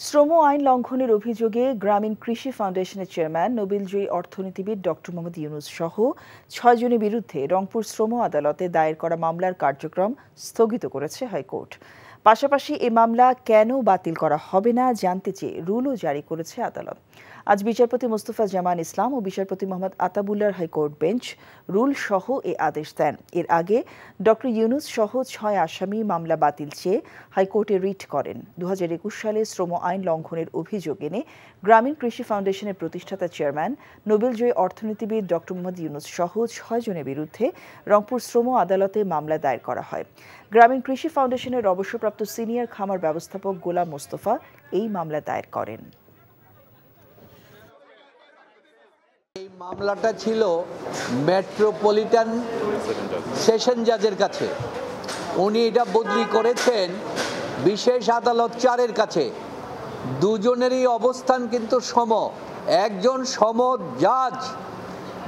শ্রম আইন লঙ্ঘনের অভিযোগে গ্রামীণ কৃষি ফাউন্ডেশনের চেয়ারম্যান নোবেলজয়ী অর্থনীতিবিদ ডক্টর মোহাম্মদ ইউনূস সহ ৬ জনের বিরুদ্ধে রংপুর শ্রম আদালতে দায়ের করা মামলার কার্যক্রম স্থগিত করেছে হাইকোর্ট। পাশাপাশি এ মামলা কেন বাতিল করা হবে না জানতে চেয়ে রুলও জারি করেছে আদালত। আজ বিচারপতি মোস্তফা জামান ইসলাম ও বিচারপতি মোহাম্মদ আতাবুল্লাহর হাইকোর্ট বেঞ্চ রুল সহ এ আদেশ দেন। এর আগে ডক্টর ইউনূস সহ ৬ আসামি মামলা বাতিল চেয়ে হাইকোর্টে রিট করেন। ২০২১ সালে শ্রম আইন লঙ্ঘনের অভিযোগ এনে গ্রামীণ কৃষি ফাউন্ডেশনের প্রতিষ্ঠাতা চেয়ারম্যান নোবেলজয়ী অর্থনীতিবিদ ডক্টর মোহাম্মদ ইউনূস সহ ৬ জনের বিরুদ্ধে রংপুর শ্রম আদালতে মামলা দায়ের করা হয়। গ্রামীণ কৃষি ফাউন্ডেশনের অবসরপ্রাপ্ত সিনিয়র খামার ব্যবস্থাপক গোলাম মোস্তফা এই মামলা দায়ের করেন। এই মামলাটা ছিল মেট্রোপলিটন সেশন জাজের কাছে। উনি এটা বদলি করেছেন বিশেষ আদালত ৪-এর কাছে। দুজনেরই অবস্থান কিন্তু সম। একজন সম জাজ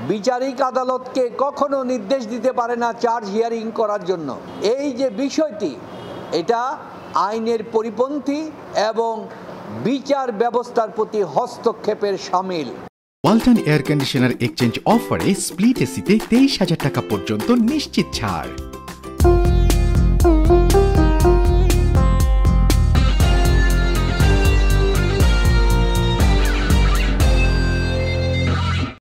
বিচারিক আদালতকে কখনো নির্দেশ দিতে পারে না চার্জ হিয়ারিং করার জন্য। এই যে বিষয়টি, এটা আইনের পরিপন্থী এবং বিচার ব্যবস্থার প্রতি হস্তক্ষেপের শামিল। ওয়ালটন এয়ার কন্ডিশনার এক্সচেঞ্জ অফারে স্প্লিট এসিতে ২৩,০০০ টাকা পর্যন্ত নিশ্চিত ছাড়।